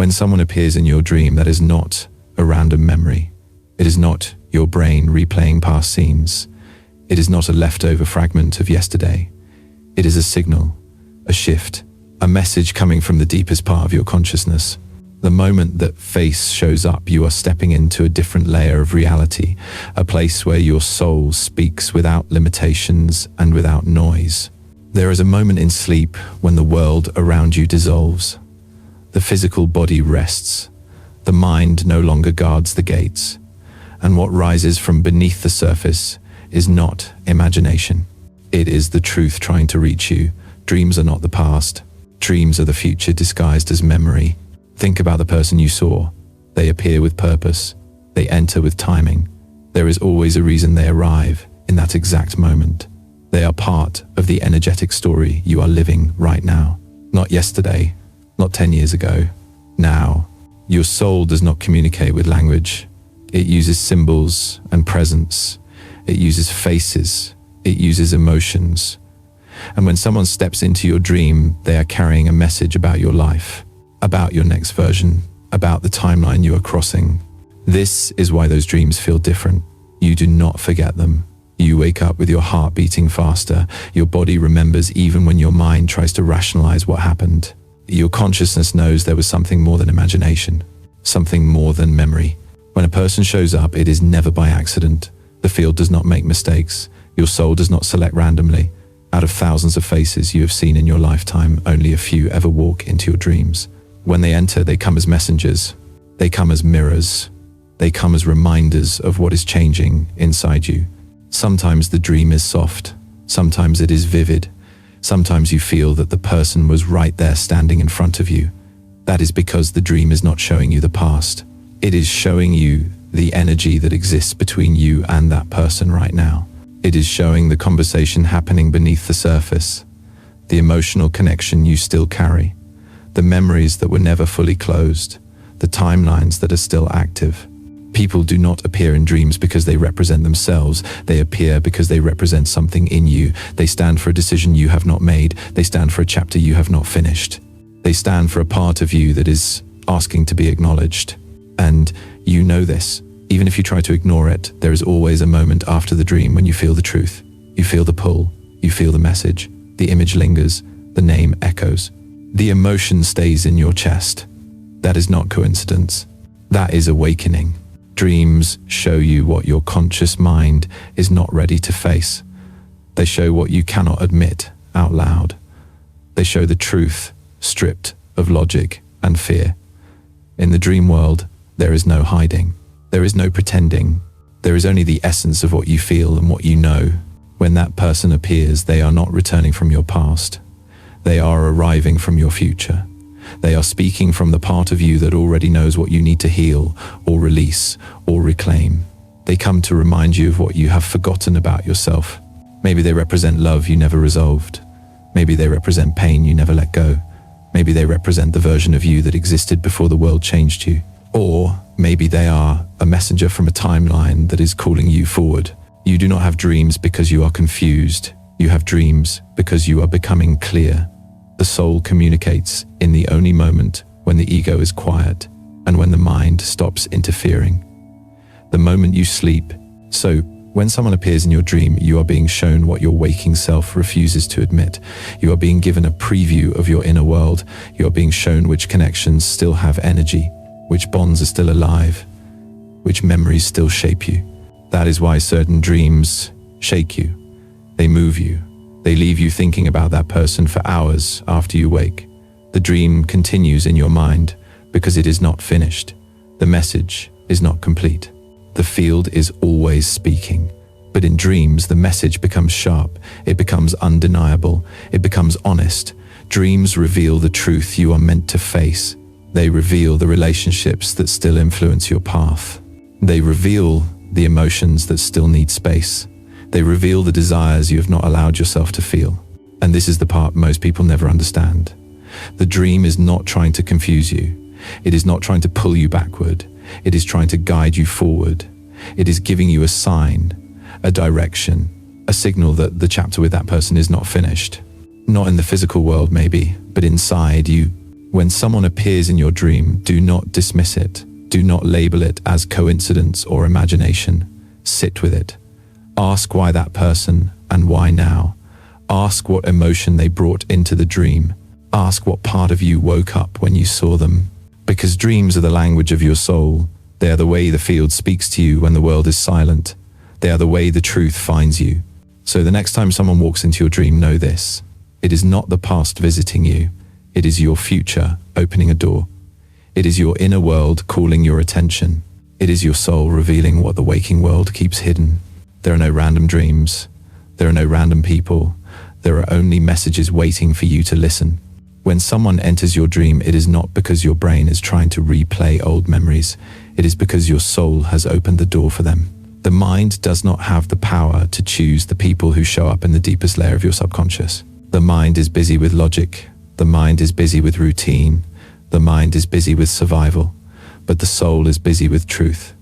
When someone appears in your dream, that is not a random memory. It is not your brain replaying past scenes. It is not a leftover fragment of yesterday. It is a signal, a shift, a message coming from the deepest part of your consciousness. The moment that face shows up, you are stepping into a different layer of reality, a place where your soul speaks without limitations and without noise. There is a moment in sleep when the world around you dissolves. The physical body rests. The mind no longer guards the gates. And what rises from beneath the surface is not imagination. It is the truth trying to reach you. Dreams are not the past. Dreams are the future disguised as memory. Think about the person you saw. They appear with purpose. They enter with timing. There is always a reason they arrive in that exact moment. They are part of the energetic story you are living right now. Not yesterday, not 10 years ago. Now, your soul does not communicate with language. It uses symbols and presence. It uses faces. It uses emotions. And when someone steps into your dream, they are carrying a message about your life, about your next version, about the timeline you are crossing. This is why those dreams feel different. You do not forget them. You wake up with your heart beating faster. Your body remembers even when your mind tries to rationalize what happened. Your consciousness knows there was something more than imagination, something more than memory. When a person shows up, it is never by accident. The field does not make mistakes. Your soul does not select randomly. Out of thousands of faces you have seen in your lifetime, only a few ever walk into your dreams. When they enter, they come as messengers. They come as mirrors. They come as reminders of what is changing inside you. Sometimes the dream is soft. Sometimes it is vivid. Sometimes you feel that the person was right there standing in front of you. That is because the dream is not showing you the past. It is showing you the energy that exists between you and that person right now. It is showing the conversation happening beneath the surface, the emotional connection you still carry, the memories that were never fully closed, the timelines that are still active. People do not appear in dreams because they represent themselves. They appear because they represent something in you. They stand for a decision you have not made. They stand for a chapter you have not finished. They stand for a part of you that is asking to be acknowledged. And you know this. Even if you try to ignore it, there is always a moment after the dream when you feel the truth. You feel the pull. You feel the message. The image lingers. The name echoes. The emotion stays in your chest. That is not coincidence. That is awakening. Dreams show you what your conscious mind is not ready to face. They show what you cannot admit out loud. They show the truth stripped of logic and fear. In the dream world, there is no hiding. There is no pretending. There is only the essence of what you feel and what you know. When that person appears, they are not returning from your past. They are arriving from your future. They are speaking from the part of you that already knows what you need to heal or release or reclaim. They come to remind you of what you have forgotten about yourself. Maybe they represent love you never resolved. Maybe they represent pain you never let go. Maybe they represent the version of you that existed before the world changed you. Or maybe they are a messenger from a timeline that is calling you forward. You do not have dreams because you are confused. You have dreams because you are becoming clear. The soul communicates in the only moment when the ego is quiet and when the mind stops interfering. The moment you sleep. So, when someone appears in your dream, you are being shown what your waking self refuses to admit. You are being given a preview of your inner world. You are being shown which connections still have energy, which bonds are still alive, which memories still shape you. That is why certain dreams shake you. They move you. They leave you thinking about that person for hours after you wake. The dream continues in your mind because it is not finished. The message is not complete. The field is always speaking. But in dreams, the message becomes sharp. It becomes undeniable. It becomes honest. Dreams reveal the truth you are meant to face. They reveal the relationships that still influence your path. They reveal the emotions that still need space. They reveal the desires you have not allowed yourself to feel. And this is the part most people never understand. The dream is not trying to confuse you. It is not trying to pull you backward. It is trying to guide you forward. It is giving you a sign, a direction, a signal that the chapter with that person is not finished. Not in the physical world maybe, but inside you. When someone appears in your dream, do not dismiss it. Do not label it as coincidence or imagination. Sit with it. Ask why that person and why now. Ask what emotion they brought into the dream. Ask what part of you woke up when you saw them. Because dreams are the language of your soul. They are the way the field speaks to you when the world is silent. They are the way the truth finds you. So the next time someone walks into your dream, know this. It is not the past visiting you. It is your future opening a door. It is your inner world calling your attention. It is your soul revealing what the waking world keeps hidden. There are no random dreams. There are no random people. There are only messages waiting for you to listen. When someone enters your dream, it is not because your brain is trying to replay old memories. It is because your soul has opened the door for them. The mind does not have the power to choose the people who show up in the deepest layer of your subconscious. The mind is busy with logic. The mind is busy with routine. The mind is busy with survival. But the soul is busy with truth.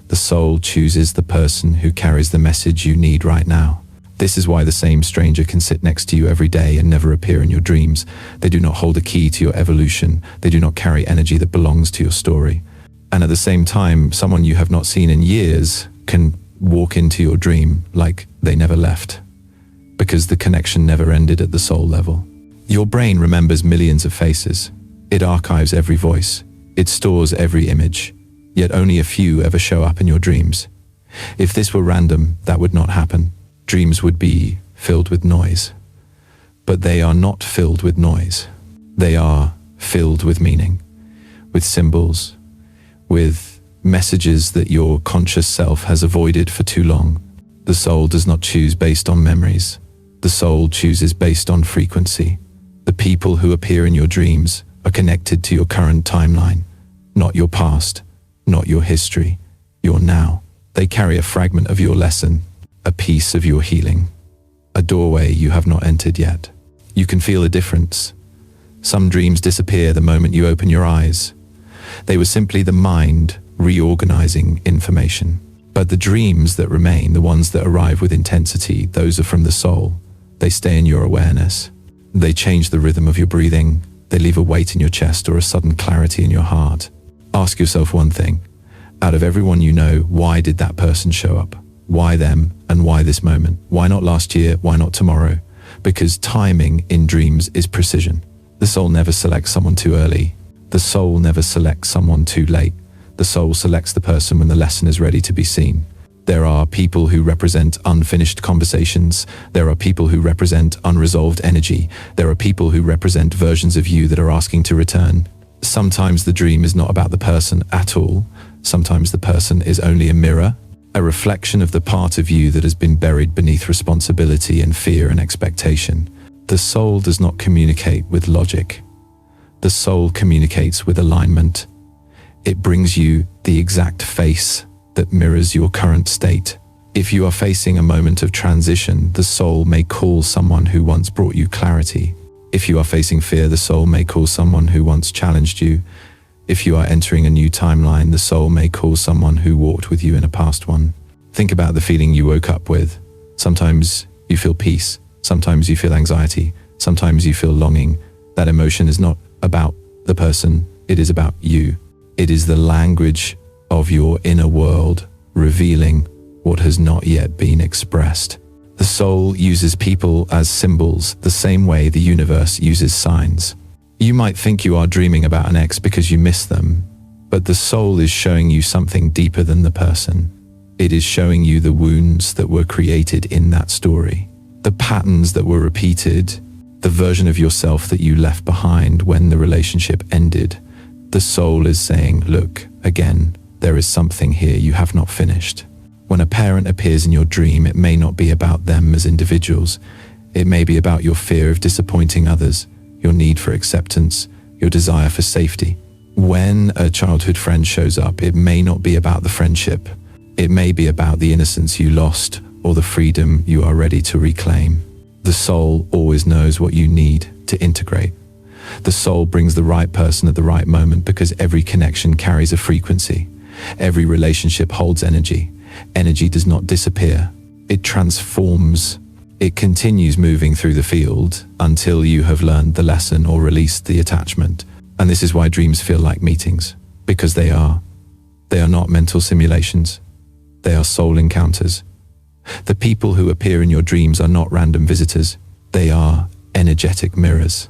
The soul chooses the person who carries the message you need right now. This is why the same stranger can sit next to you every day and never appear in your dreams. They do not hold a key to your evolution. They do not carry energy that belongs to your story. And at the same time, someone you have not seen in years can walk into your dream like they never left, because the connection never ended at the soul level. Your brain remembers millions of faces. It archives every voice. It stores every image. Yet only a few ever show up in your dreams. If this were random, that would not happen. Dreams would be filled with noise. But they are not filled with noise. They are filled with meaning, with symbols, with messages that your conscious self has avoided for too long. The soul does not choose based on memories. The soul chooses based on frequency. The people who appear in your dreams are connected to your current timeline, not your past, not your history, your now. They carry a fragment of your lesson, a piece of your healing, a doorway you have not entered yet. You can feel a difference. Some dreams disappear the moment you open your eyes. They were simply the mind reorganizing information. But the dreams that remain, the ones that arrive with intensity, those are from the soul. They stay in your awareness. They change the rhythm of your breathing. They leave a weight in your chest or a sudden clarity in your heart. Ask yourself one thing. Out of everyone you know, why did that person show up? Why them and why this moment? Why not last year? Why not tomorrow? Because timing in dreams is precision. The soul never selects someone too early. The soul never selects someone too late. The soul selects the person when the lesson is ready to be seen. There are people who represent unfinished conversations. There are people who represent unresolved energy. There are people who represent versions of you that are asking to return. Sometimes the dream is not about the person at all. Sometimes the person is only a mirror, a reflection of the part of you that has been buried beneath responsibility and fear and expectation. The soul does not communicate with logic. The soul communicates with alignment. It brings you the exact face that mirrors your current state. If you are facing a moment of transition, the soul may call someone who once brought you clarity. If you are facing fear, the soul may call someone who once challenged you. If you are entering a new timeline, the soul may call someone who walked with you in a past one. Think about the feeling you woke up with. Sometimes you feel peace. Sometimes you feel anxiety. Sometimes you feel longing. That emotion is not about the person. It is about you. It is the language of your inner world revealing what has not yet been expressed. The soul uses people as symbols the same way the universe uses signs. You might think you are dreaming about an ex because you miss them, but the soul is showing you something deeper than the person. It is showing you the wounds that were created in that story, the patterns that were repeated, the version of yourself that you left behind when the relationship ended. The soul is saying, look, again, there is something here you have not finished. When a parent appears in your dream, it may not be about them as individuals. It may be about your fear of disappointing others, your need for acceptance, your desire for safety. When a childhood friend shows up, it may not be about the friendship. It may be about the innocence you lost or the freedom you are ready to reclaim. The soul always knows what you need to integrate. The soul brings the right person at the right moment because every connection carries a frequency. Every relationship holds energy. Energy does not disappear. It transforms. It continues moving through the field until you have learned the lesson or released the attachment. And this is why dreams feel like meetings, because they are not mental simulations. They are soul encounters. The people who appear in your dreams are not random visitors. They are energetic mirrors.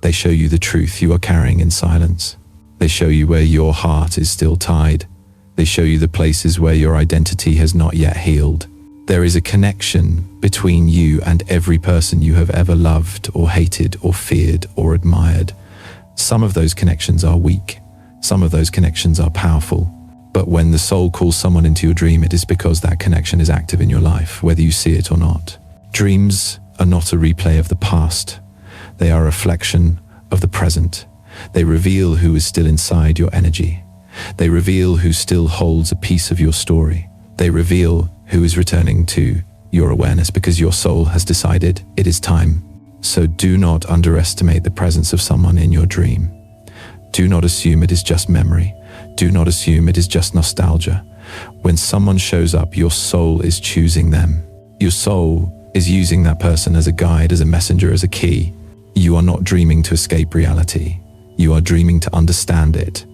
They show you the truth you are carrying in silence. They show you where your heart is still tied. They show you the places where your identity has not yet healed. There is a connection between you and every person you have ever loved or hated or feared or admired. Some of those connections are weak. Some of those connections are powerful. But when the soul calls someone into your dream, it is because that connection is active in your life, whether you see it or not. Dreams are not a replay of the past. They are a reflection of the present. They reveal who is still inside your energy. They reveal who still holds a piece of your story. They reveal who is returning to your awareness because your soul has decided it is time. So do not underestimate the presence of someone in your dream. Do not assume it is just memory. Do not assume it is just nostalgia. When someone shows up, your soul is choosing them. Your soul is using that person as a guide, as a messenger, as a key. You are not dreaming to escape reality. You are dreaming to understand it.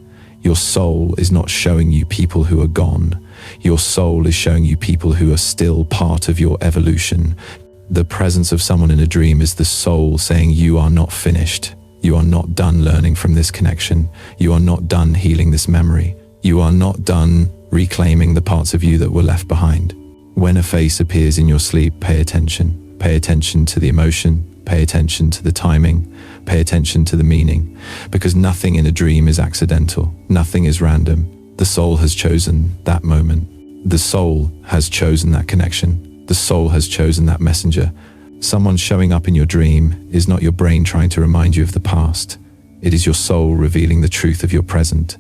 Your soul is not showing you people who are gone. Your soul is showing you people who are still part of your evolution. The presence of someone in a dream is the soul saying you are not finished. You are not done learning from this connection. You are not done healing this memory. You are not done reclaiming the parts of you that were left behind. When a face appears in your sleep, pay attention. Pay attention to the emotion. Pay attention to the timing. Pay attention to the meaning. Because nothing in a dream is accidental. Nothing is random. The soul has chosen that moment. The soul has chosen that connection. The soul has chosen that messenger. Someone showing up in your dream is not your brain trying to remind you of the past. It is your soul revealing the truth of your present.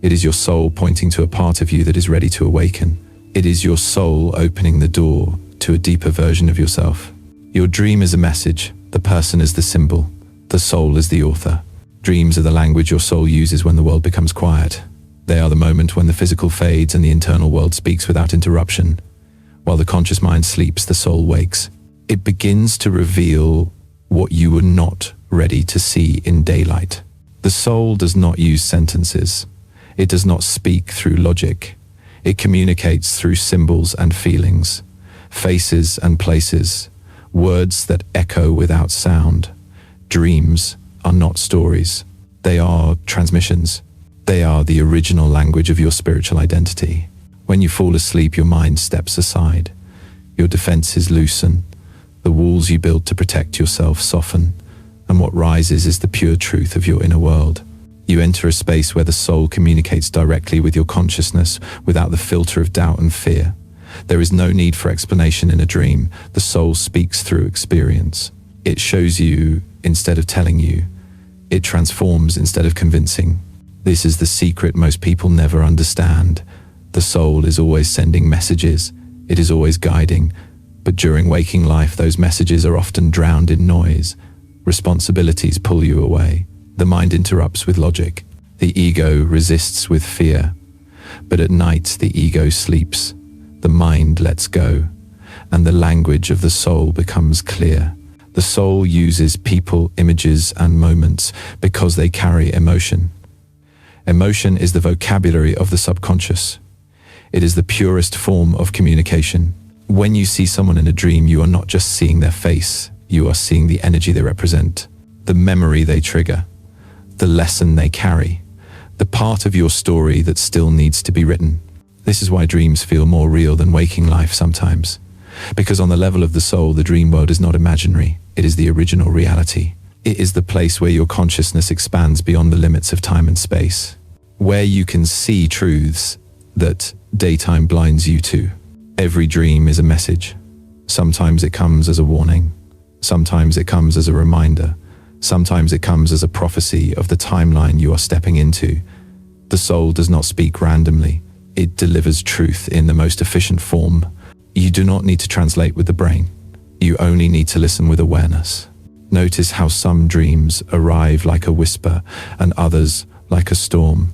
It is your soul pointing to a part of you that is ready to awaken. It is your soul opening the door to a deeper version of yourself. Your dream is a message. The person is the symbol. The soul is the author. Dreams are the language your soul uses when the world becomes quiet. They are the moment when the physical fades and the internal world speaks without interruption. While the conscious mind sleeps, the soul wakes. It begins to reveal what you were not ready to see in daylight. The soul does not use sentences. It does not speak through logic. It communicates through symbols and feelings, faces and places, words that echo without sound. Dreams are not stories. They are transmissions. They are the original language of your spiritual identity. When you fall asleep, your mind steps aside. Your defenses loosen. The walls you build to protect yourself soften, and what rises is the pure truth of your inner world. You enter a space where the soul communicates directly with your consciousness without the filter of doubt and fear. There is no need for explanation in a dream. The soul speaks through experience. It shows you instead of telling you. It transforms instead of convincing. This is the secret most people never understand. The soul is always sending messages. It is always guiding. But during waking life, those messages are often drowned in noise. Responsibilities pull you away. The mind interrupts with logic. The ego resists with fear. But at night, the ego sleeps. The mind lets go. And the language of the soul becomes clear. The soul uses people, images, and moments because they carry emotion. Emotion is the vocabulary of the subconscious. It is the purest form of communication. When you see someone in a dream, you are not just seeing their face, you are seeing the energy they represent, the memory they trigger, the lesson they carry, the part of your story that still needs to be written. This is why dreams feel more real than waking life sometimes. Because on the level of the soul, the dream world is not imaginary, it is the original reality. It is the place where your consciousness expands beyond the limits of time and space, where you can see truths that daytime blinds you to. Every dream is a message. Sometimes it comes as a warning. Sometimes it comes as a reminder. Sometimes it comes as a prophecy of the timeline you are stepping into. The soul does not speak randomly. It delivers truth in the most efficient form. You do not need to translate with the brain. You only need to listen with awareness. Notice how some dreams arrive like a whisper and others like a storm.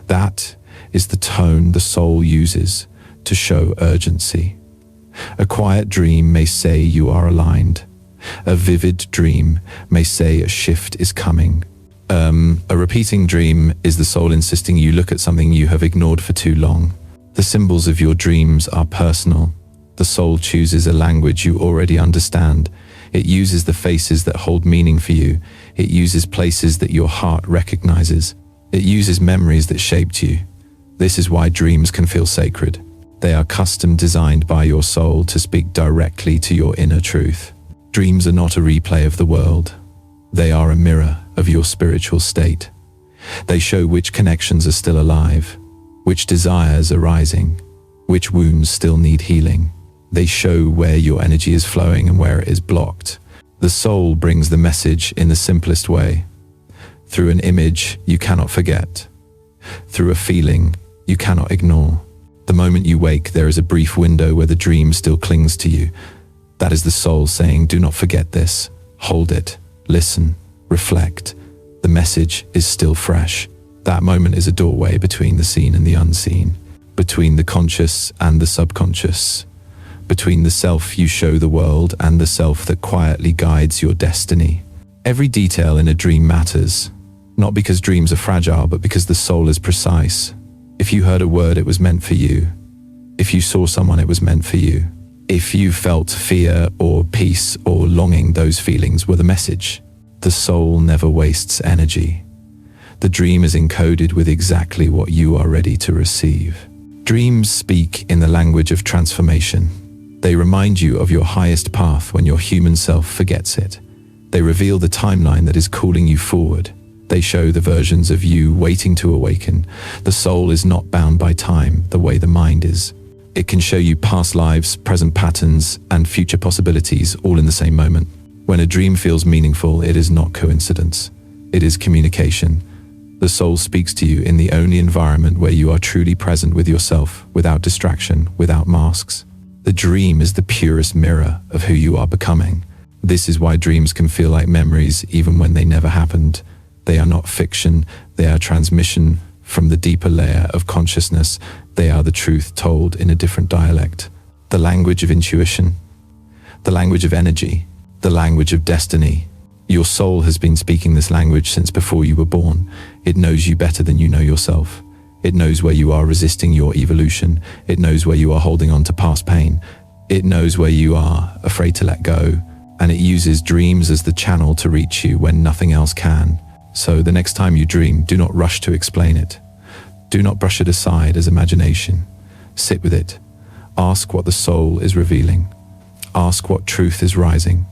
That is the tone the soul uses to show urgency. A quiet dream may say you are aligned. A vivid dream may say a shift is coming. A repeating dream is the soul insisting you look at something you have ignored for too long. The symbols of your dreams are personal. The soul chooses a language you already understand. It uses the faces that hold meaning for you. It uses places that your heart recognizes. It uses memories that shaped you. This is why dreams can feel sacred. They are custom designed by your soul to speak directly to your inner truth. Dreams are not a replay of the world. They are a mirror of your spiritual state. They show which connections are still alive, which desires are rising, which wounds still need healing. They show where your energy is flowing and where it is blocked. The soul brings the message in the simplest way. Through an image you cannot forget. Through a feeling you cannot ignore. The moment you wake, there is a brief window where the dream still clings to you. That is the soul saying, do not forget this. Hold it. Listen. Reflect. The message is still fresh. That moment is a doorway between the seen and the unseen, between the conscious and the subconscious, between the self you show the world and the self that quietly guides your destiny. Every detail in a dream matters, not because dreams are fragile, but because the soul is precise. If you heard a word, it was meant for you. If you saw someone, it was meant for you. If you felt fear or peace or longing, those feelings were the message. The soul never wastes energy. The dream is encoded with exactly what you are ready to receive. Dreams speak in the language of transformation. They remind you of your highest path when your human self forgets it. They reveal the timeline that is calling you forward. They show the versions of you waiting to awaken. The soul is not bound by time the way the mind is. It can show you past lives, present patterns, and future possibilities all in the same moment. When a dream feels meaningful, it is not coincidence. It is communication. The soul speaks to you in the only environment where you are truly present with yourself, without distraction, without masks. The dream is the purest mirror of who you are becoming. This is why dreams can feel like memories even when they never happened. They are not fiction, they are transmission from the deeper layer of consciousness. They are the truth told in a different dialect. The language of intuition, the language of energy, the language of destiny. Your soul has been speaking this language since before you were born. It knows you better than you know yourself. It knows where you are resisting your evolution. It knows where you are holding on to past pain. It knows where you are afraid to let go. And it uses dreams as the channel to reach you when nothing else can. So the next time you dream, do not rush to explain it. Do not brush it aside as imagination. Sit with it. Ask what the soul is revealing. Ask what truth is rising.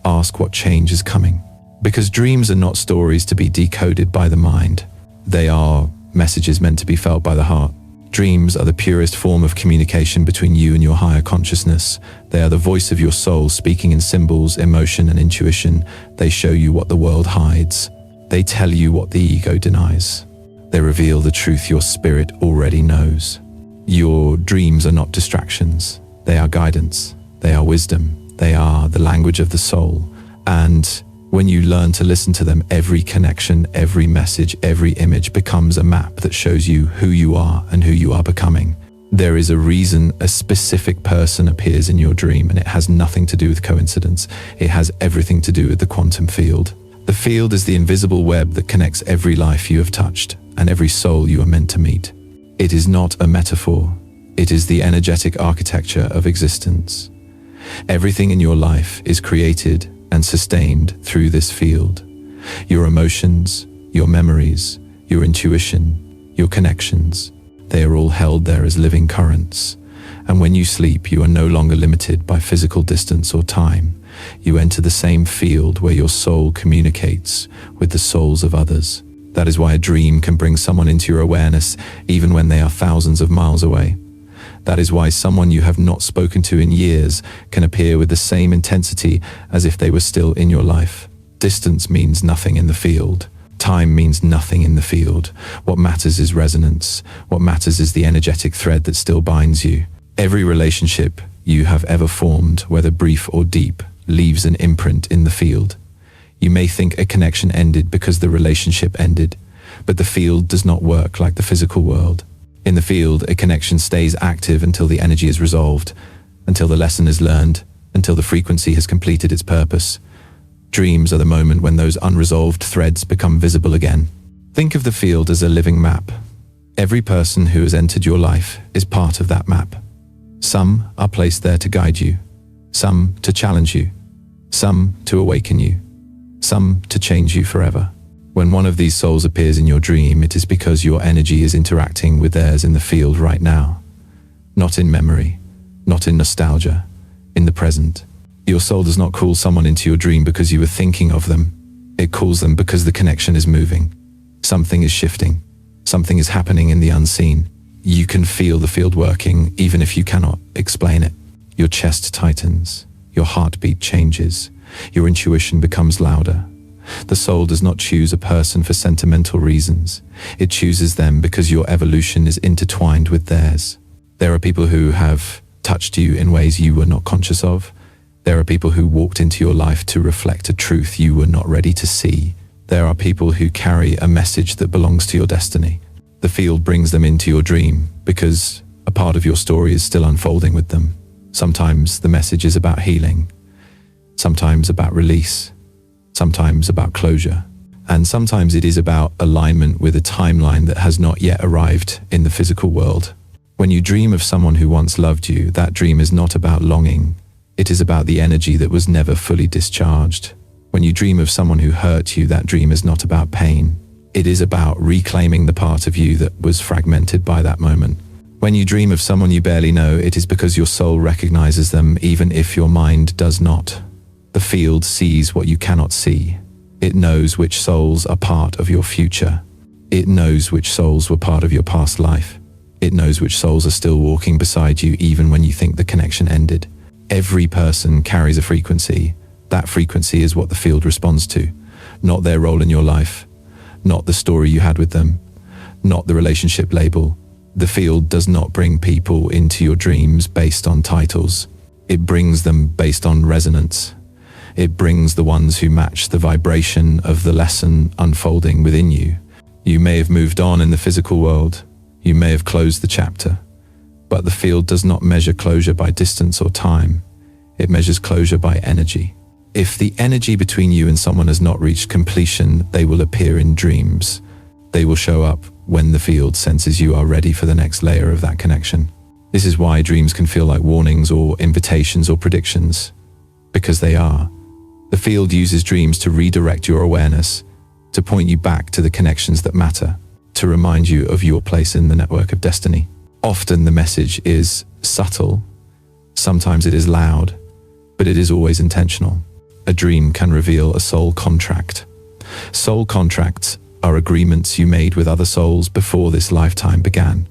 Ask what change is coming. Because dreams are not stories to be decoded by the mind. They are messages meant to be felt by the heart. Dreams are the purest form of communication between you and your higher consciousness. They are the voice of your soul speaking in symbols, emotion, and intuition. They show you what the world hides. They tell you what the ego denies. They reveal the truth your spirit already knows. Your dreams are not distractions. They are guidance. They are wisdom. They are the language of the soul. And when you learn to listen to them, every connection, every message, every image becomes a map that shows you who you are and who you are becoming. There is a reason a specific person appears in your dream, and it has nothing to do with coincidence. It has everything to do with the quantum field. The field is the invisible web that connects every life you have touched and every soul you are meant to meet. It is not a metaphor. It is the energetic architecture of existence. Everything in your life is created and sustained through this field. Your emotions, your memories, your intuition, your connections, they are all held there as living currents. And when you sleep, you are no longer limited by physical distance or time. You enter the same field where your soul communicates with the souls of others. That is why a dream can bring someone into your awareness even when they are thousands of miles away. That is why someone you have not spoken to in years can appear with the same intensity as if they were still in your life. Distance means nothing in the field. Time means nothing in the field. What matters is resonance. What matters is the energetic thread that still binds you. Every relationship you have ever formed, whether brief or deep, leaves an imprint in the field. You may think a connection ended because the relationship ended, but the field does not work like the physical world. In the field, a connection stays active until the energy is resolved, until the lesson is learned, until the frequency has completed its purpose. Dreams are the moment when those unresolved threads become visible again. Think of the field as a living map. Every person who has entered your life is part of that map. Some are placed there to guide you, some to challenge you, some to awaken you, some to change you forever. When one of these souls appears in your dream, it is because your energy is interacting with theirs in the field right now. Not in memory, not in nostalgia, in the present. Your soul does not call someone into your dream because you were thinking of them. It calls them because the connection is moving. Something is shifting. Something is happening in the unseen. You can feel the field working even if you cannot explain it. Your chest tightens. Your heartbeat changes. Your intuition becomes louder. The soul does not choose a person for sentimental reasons. It chooses them because your evolution is intertwined with theirs. There are people who have touched you in ways you were not conscious of. There are people who walked into your life to reflect a truth you were not ready to see. There are people who carry a message that belongs to your destiny. The field brings them into your dream because a part of your story is still unfolding with them. Sometimes the message is about healing, sometimes about release, sometimes about closure, and sometimes it is about alignment with a timeline that has not yet arrived in the physical world. When you dream of someone who once loved you, that dream is not about longing. It is about the energy that was never fully discharged. When you dream of someone who hurt you, that dream is not about pain. It is about reclaiming the part of you that was fragmented by that moment. When you dream of someone you barely know, it is because your soul recognizes them even if your mind does not. The field sees what you cannot see. It knows which souls are part of your future. It knows which souls were part of your past life. It knows which souls are still walking beside you even when you think the connection ended. Every person carries a frequency. That frequency is what the field responds to, not their role in your life, not the story you had with them, not the relationship label. The field does not bring people into your dreams based on titles. It brings them based on resonance. It brings the ones who match the vibration of the lesson unfolding within you. You may have moved on in the physical world. You may have closed the chapter. But the field does not measure closure by distance or time. It measures closure by energy. If the energy between you and someone has not reached completion, they will appear in dreams. They will show up when the field senses you are ready for the next layer of that connection. This is why dreams can feel like warnings or invitations or predictions, because they are. The field uses dreams to redirect your awareness, to point you back to the connections that matter, to remind you of your place in the network of destiny. Often the message is subtle, sometimes it is loud, but it is always intentional. A dream can reveal a soul contract. Soul contracts are agreements you made with other souls before this lifetime began.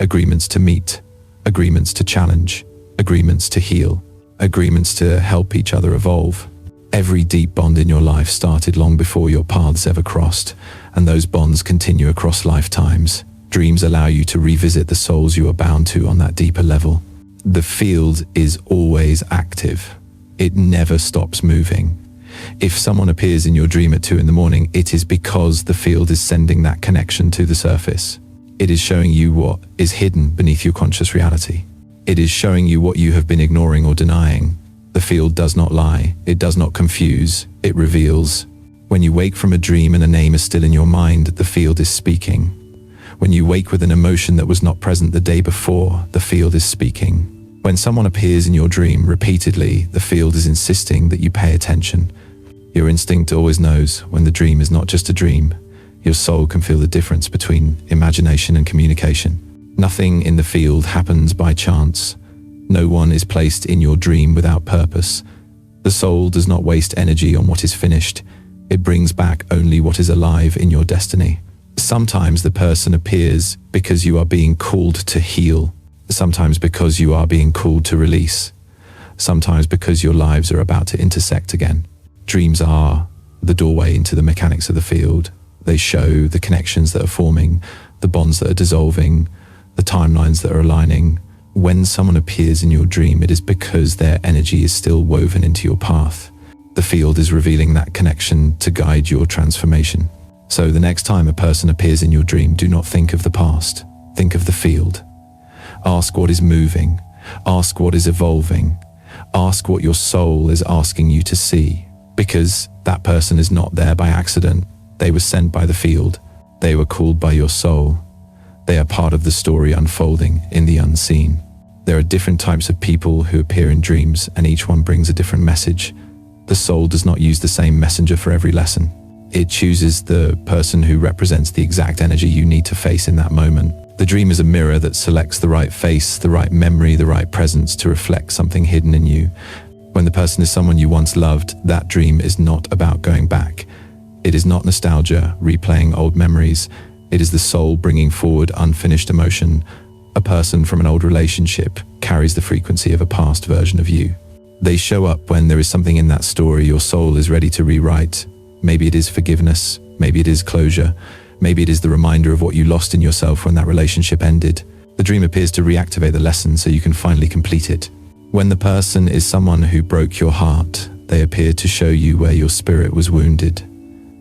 Agreements to meet, agreements to challenge, agreements to heal, agreements to help each other evolve. Every deep bond in your life started long before your paths ever crossed, and those bonds continue across lifetimes. Dreams allow you to revisit the souls you are bound to on that deeper level. The field is always active. It never stops moving. If someone appears in your dream at 2 a.m, it is because the field is sending that connection to the surface. It is showing you what is hidden beneath your conscious reality. It is showing you what you have been ignoring or denying. The field does not lie. It does not confuse. It reveals. When you wake from a dream and a name is still in your mind, the field is speaking. When you wake with an emotion that was not present the day before, the field is speaking. When someone appears in your dream repeatedly, the field is insisting that you pay attention. Your instinct always knows when the dream is not just a dream. Your soul can feel the difference between imagination and communication. Nothing in the field happens by chance. No one is placed in your dream without purpose. The soul does not waste energy on what is finished. It brings back only what is alive in your destiny. Sometimes the person appears because you are being called to heal. Sometimes because you are being called to release. Sometimes because your lives are about to intersect again. Dreams are the doorway into the mechanics of the field. They show the connections that are forming, the bonds that are dissolving, the timelines that are aligning. When someone appears in your dream, it is because their energy is still woven into your path. The field is revealing that connection to guide your transformation. So the next time a person appears in your dream, do not think of the past. Think of the field. Ask what is moving. Ask what is evolving. Ask what your soul is asking you to see. Because that person is not there by accident. They were sent by the field. They were called by your soul. They are part of the story unfolding in the unseen. There are different types of people who appear in dreams, and each one brings a different message. The soul does not use the same messenger for every lesson. It chooses the person who represents the exact energy you need to face in that moment. The dream is a mirror that selects the right face, the right memory, the right presence to reflect something hidden in you. When the person is someone you once loved, that dream is not about going back. It is not nostalgia, replaying old memories. It is the soul bringing forward unfinished emotion. A person from an old relationship carries the frequency of a past version of you. They show up when there is something in that story your soul is ready to rewrite. Maybe it is forgiveness, maybe it is closure, maybe it is the reminder of what you lost in yourself when that relationship ended. The dream appears to reactivate the lesson so you can finally complete it. When the person is someone who broke your heart, they appear to show you where your spirit was wounded.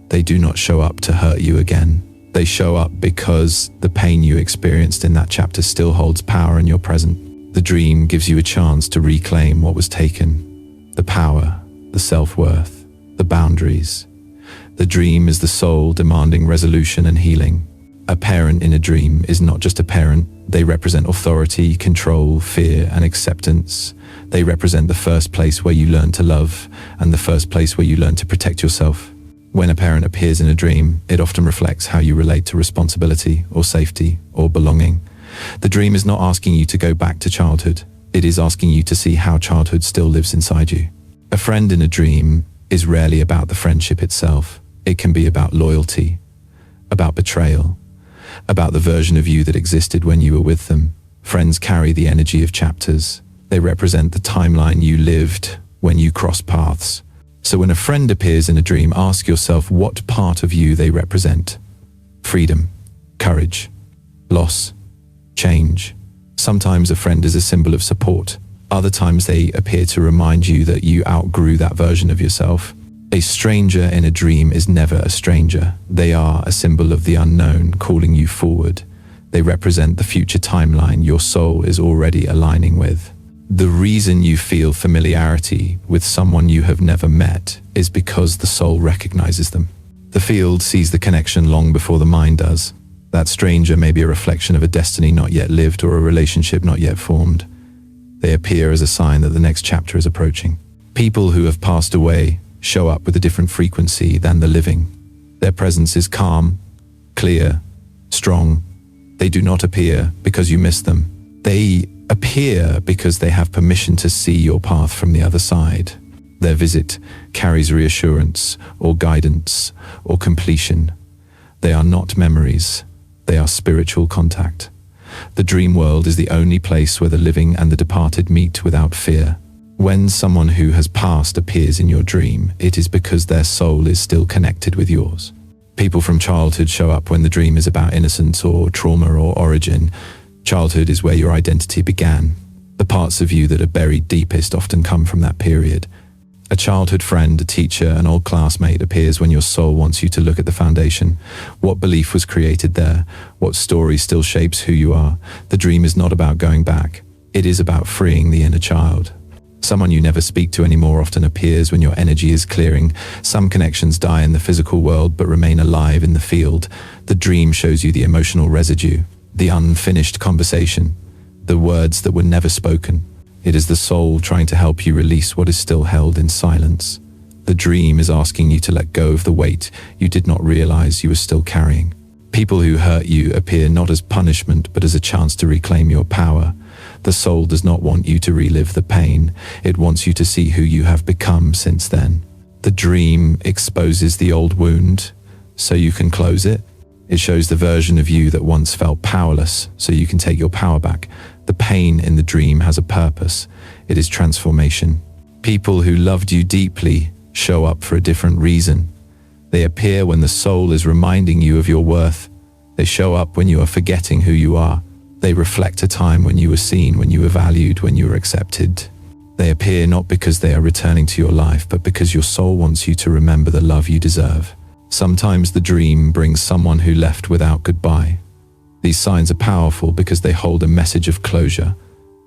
They do not show up to hurt you again. They show up because the pain you experienced in that chapter still holds power in your present. The dream gives you a chance to reclaim what was taken. The power, the self-worth, the boundaries. The dream is the soul demanding resolution and healing. A parent in a dream is not just a parent. They represent authority, control, fear, and acceptance. They represent the first place where you learn to love and the first place where you learn to protect yourself. When a parent appears in a dream, it often reflects how you relate to responsibility or safety or belonging. The dream is not asking you to go back to childhood. It is asking you to see how childhood still lives inside you. A friend in a dream is rarely about the friendship itself. It can be about loyalty, about betrayal, about the version of you that existed when you were with them. Friends carry the energy of chapters. They represent the timeline you lived when you crossed paths. So when a friend appears in a dream, ask yourself what part of you they represent. Freedom, courage, loss, change. Sometimes a friend is a symbol of support. Other times they appear to remind you that you outgrew that version of yourself. A stranger in a dream is never a stranger. They are a symbol of the unknown calling you forward. They represent the future timeline your soul is already aligning with. The reason you feel familiarity with someone you have never met is because the soul recognizes them. The field sees the connection long before the mind does. That stranger may be a reflection of a destiny not yet lived or a relationship not yet formed. They appear as a sign that the next chapter is approaching. People who have passed away show up with a different frequency than the living. Their presence is calm, clear, strong. They do not appear because you miss them. They appear because they have permission to see your path from the other side. Their visit carries reassurance or guidance or completion. They are not memories. They are spiritual contact. The dream world is the only place where the living and the departed meet without fear. When someone who has passed appears in your dream, it is because their soul is still connected with yours. People from childhood show up when the dream is about innocence or trauma or origin. Childhood is where your identity began. The parts of you that are buried deepest often come from that period. A childhood friend, a teacher, an old classmate appears when your soul wants you to look at the foundation. What belief was created there? What story still shapes who you are? The dream is not about going back. It is about freeing the inner child. Someone you never speak to anymore often appears when your energy is clearing. Some connections die in the physical world but remain alive in the field. The dream shows you the emotional residue, the unfinished conversation, the words that were never spoken. It is the soul trying to help you release what is still held in silence. The dream is asking you to let go of the weight you did not realize you were still carrying. People who hurt you appear not as punishment but as a chance to reclaim your power. The soul does not want you to relive the pain. It wants you to see who you have become since then. The dream exposes the old wound so you can close it. It shows the version of you that once felt powerless so you can take your power back. The pain in the dream has a purpose. It is transformation. People who loved you deeply show up for a different reason. They appear when the soul is reminding you of your worth. They show up when you are forgetting who you are. They reflect a time when you were seen, when you were valued, when you were accepted. They appear not because they are returning to your life, but because your soul wants you to remember the love you deserve. Sometimes the dream brings someone who left without goodbye. These signs are powerful because they hold a message of closure.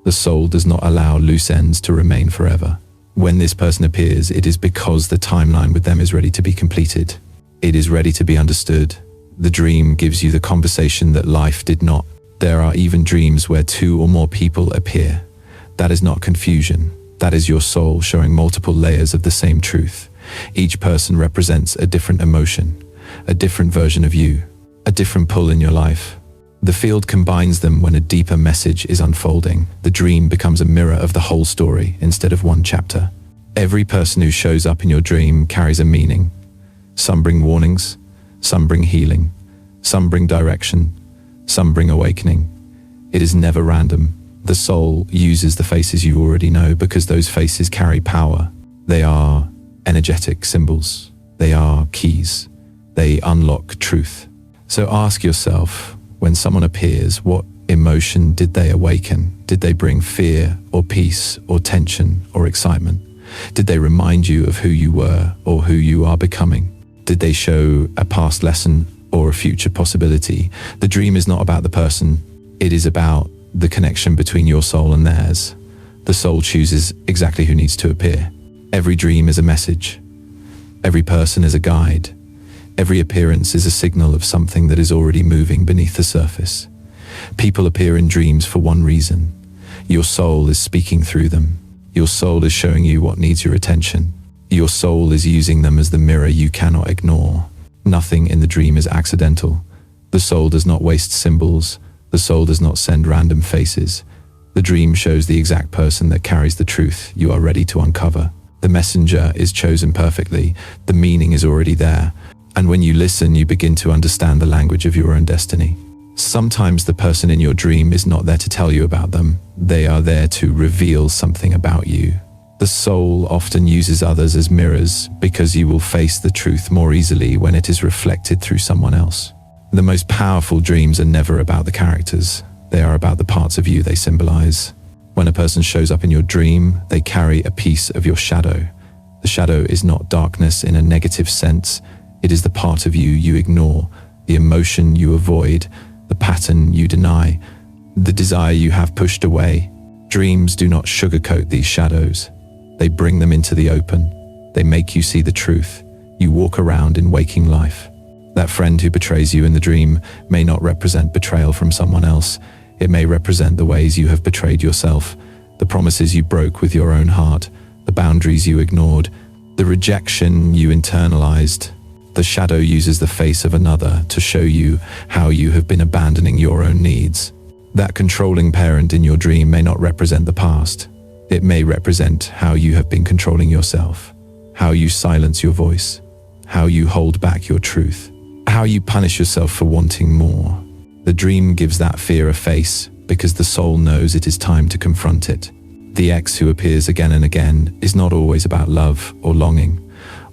The soul does not allow loose ends to remain forever. When this person appears, it is because the timeline with them is ready to be completed. It is ready to be understood. The dream gives you the conversation that life did not. There are even dreams where two or more people appear. That is not confusion. That is your soul showing multiple layers of the same truth. Each person represents a different emotion, a different version of you, a different pull in your life. The field combines them when a deeper message is unfolding. The dream becomes a mirror of the whole story instead of one chapter. Every person who shows up in your dream carries a meaning. Some bring warnings, some bring healing, some bring direction, some bring awakening. It is never random. The soul uses the faces you already know because those faces carry power. They are energetic symbols. They are keys. They unlock truth. So ask yourself, when someone appears, what emotion did they awaken? Did they bring fear or peace or tension or excitement? Did they remind you of who you were or who you are becoming? Did they show a past lesson or a future possibility? The dream is not about the person. It is about the connection between your soul and theirs. The soul chooses exactly who needs to appear. Every dream is a message. Every person is a guide. Every appearance is a signal of something that is already moving beneath the surface. People appear in dreams for one reason. Your soul is speaking through them. Your soul is showing you what needs your attention. Your soul is using them as the mirror you cannot ignore. Nothing in the dream is accidental. The soul does not waste symbols. The soul does not send random faces. The dream shows the exact person that carries the truth you are ready to uncover. The messenger is chosen perfectly. The meaning is already there. And when you listen, you begin to understand the language of your own destiny. Sometimes the person in your dream is not there to tell you about them. They are there to reveal something about you. The soul often uses others as mirrors because you will face the truth more easily when it is reflected through someone else. The most powerful dreams are never about the characters. They are about the parts of you they symbolize. When a person shows up in your dream, they carry a piece of your shadow. The shadow is not darkness in a negative sense. It is the part of you you ignore, the emotion you avoid, the pattern you deny, the desire you have pushed away. Dreams do not sugarcoat these shadows. They bring them into the open. They make you see the truth. You walk around in waking life. That friend who betrays you in the dream may not represent betrayal from someone else. It may represent the ways you have betrayed yourself, the promises you broke with your own heart, the boundaries you ignored, the rejection you internalized. The shadow uses the face of another to show you how you have been abandoning your own needs. That controlling parent in your dream may not represent the past. It may represent how you have been controlling yourself, how you silence your voice, how you hold back your truth, how you punish yourself for wanting more. The dream gives that fear a face because the soul knows it is time to confront it. The ex who appears again and again is not always about love or longing.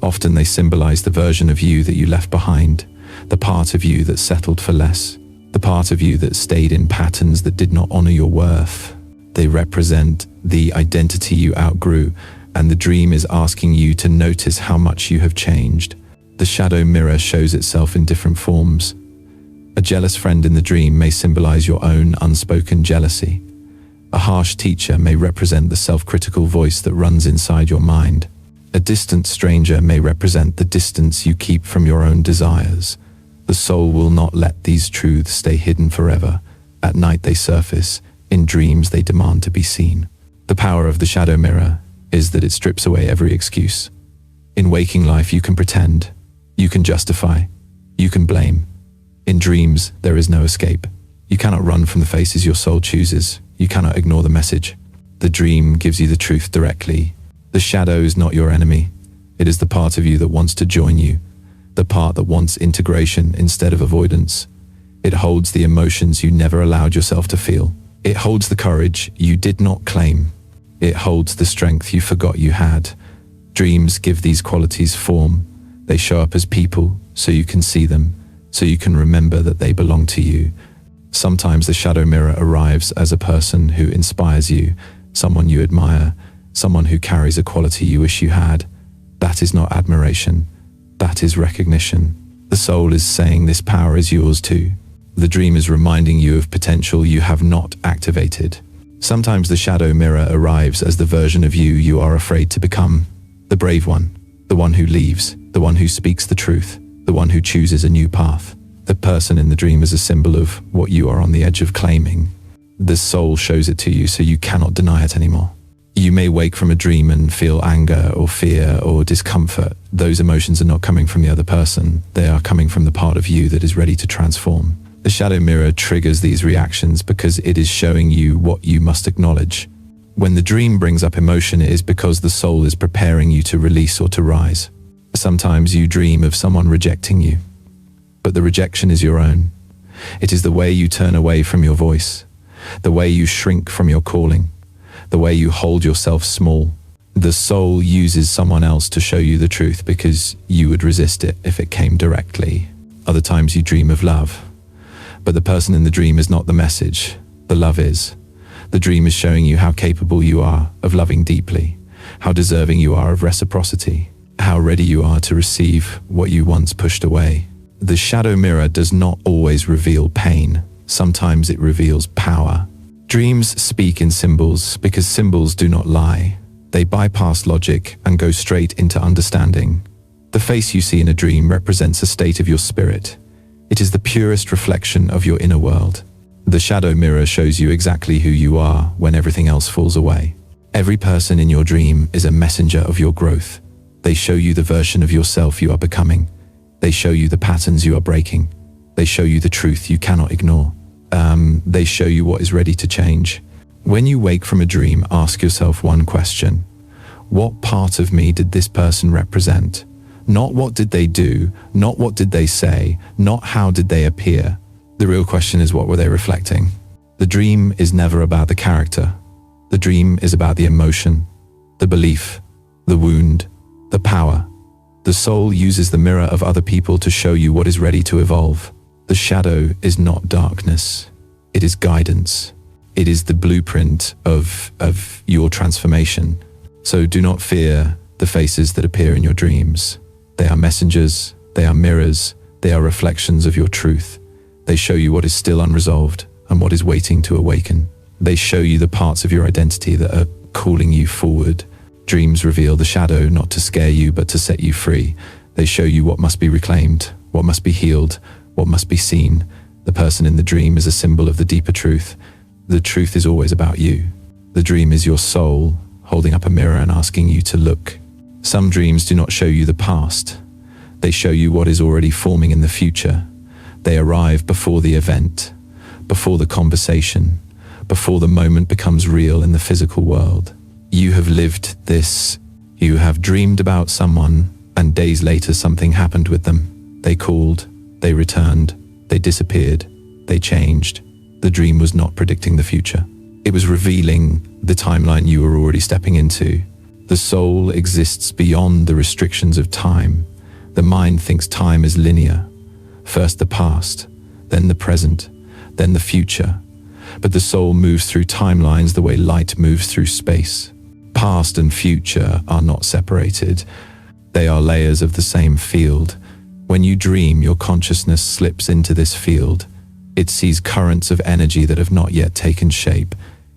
Often they symbolize the version of you that you left behind, the part of you that settled for less, the part of you that stayed in patterns that did not honor your worth. They represent the identity you outgrew, and the dream is asking you to notice how much you have changed. The shadow mirror shows itself in different forms. A jealous friend in the dream may symbolize your own unspoken jealousy. A harsh teacher may represent the self-critical voice that runs inside your mind. A distant stranger may represent the distance you keep from your own desires. The soul will not let these truths stay hidden forever. At night they surface. In dreams they demand to be seen. The power of the shadow mirror is that it strips away every excuse. In waking life you can pretend, you can justify, you can blame. In dreams there is no escape. You cannot run from the faces your soul chooses. You cannot ignore the message. The dream gives you the truth directly. The shadow is not your enemy. It is the part of you that wants to join you, the part that wants integration instead of avoidance. It holds the emotions you never allowed yourself to feel. It holds the courage you did not claim. It holds the strength you forgot you had. Dreams give these qualities form. They show up as people so you can see them, so you can remember that they belong to you. Sometimes the shadow mirror arrives as a person who inspires you, someone you admire, someone who carries a quality you wish you had. That is not admiration. That is recognition. The soul is saying this power is yours too. The dream is reminding you of potential you have not activated. Sometimes the shadow mirror arrives as the version of you are afraid to become. The brave one, the one who leaves, the one who speaks the truth, the one who chooses a new path. The person in the dream is a symbol of what you are on the edge of claiming. The soul shows it to you so you cannot deny it anymore. You may wake from a dream and feel anger or fear or discomfort. Those emotions are not coming from the other person. They are coming from the part of you that is ready to transform. The shadow mirror triggers these reactions because it is showing you what you must acknowledge. When the dream brings up emotion, it is because the soul is preparing you to release or to rise. Sometimes you dream of someone rejecting you, but the rejection is your own. It is the way you turn away from your voice, the way you shrink from your calling, the way you hold yourself small. The soul uses someone else to show you the truth because you would resist it if it came directly. Other times you dream of love, but the person in the dream is not the message. The love is. The dream is showing you how capable you are of loving deeply, how deserving you are of reciprocity, how ready you are to receive what you once pushed away. The shadow mirror does not always reveal pain. Sometimes it reveals power. Dreams speak in symbols because symbols do not lie. They bypass logic and go straight into understanding. The face you see in a dream represents a state of your spirit. It is the purest reflection of your inner world. The shadow mirror shows you exactly who you are when everything else falls away. Every person in your dream is a messenger of your growth. They show you the version of yourself you are becoming. They show you the patterns you are breaking. They show you the truth you cannot ignore. They show you what is ready to change. When you wake from a dream, ask yourself one question. What part of me did this person represent? Not what did they do, not what did they say, not how did they appear. The real question is, what were they reflecting? The dream is never about the character. The dream is about the emotion, the belief, the wound, the power. The soul uses the mirror of other people to show you what is ready to evolve. The shadow is not darkness. It is guidance. It is the blueprint of your transformation. So do not fear the faces that appear in your dreams. They are messengers, they are mirrors, they are reflections of your truth. They show you what is still unresolved and what is waiting to awaken. They show you the parts of your identity that are calling you forward. Dreams reveal the shadow not to scare you but to set you free. They show you what must be reclaimed, what must be healed, what must be seen. The person in the dream is a symbol of the deeper truth. The truth is always about you. The dream is your soul holding up a mirror and asking you to look. Some dreams do not show you the past. They show you what is already forming in the future. They arrive before the event, before the conversation, before the moment becomes real in the physical world. You have lived this. You have dreamed about someone, and days later something happened with them. They called, they returned, they disappeared, they changed. The dream was not predicting the future. It was revealing the timeline you were already stepping into. The soul exists beyond the restrictions of time. The mind thinks time is linear. First the past, then the present, then the future. But the soul moves through timelines the way light moves through space. Past and future are not separated. They are layers of the same field. When you dream, your consciousness slips into this field. It sees currents of energy that have not yet taken shape.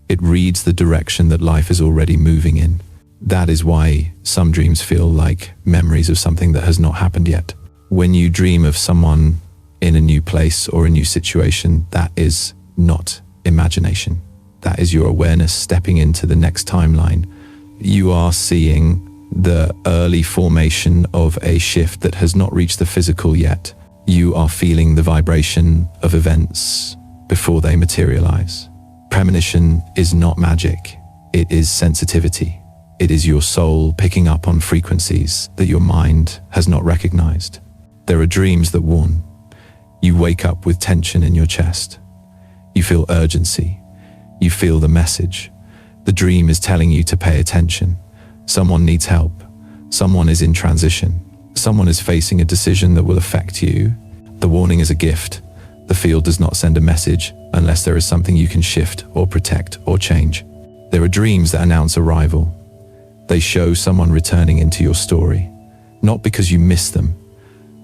It reads the direction that life is already moving in. That is why some dreams feel like memories of something that has not happened yet. When you dream of someone in a new place or a new situation, that is not imagination. That is your awareness stepping into the next timeline. You are seeing the early formation of a shift that has not reached the physical yet. You are feeling the vibration of events before they materialize. Premonition is not magic. It is sensitivity. It is your soul picking up on frequencies that your mind has not recognized. There are dreams that warn. You wake up with tension in your chest. You feel urgency. You feel the message. The dream is telling you to pay attention. Someone needs help. Someone is in transition. Someone is facing a decision that will affect you. The warning is a gift. The field does not send a message unless there is something you can shift or protect or change. There are dreams that announce arrival. They show someone returning into your story, not because you miss them,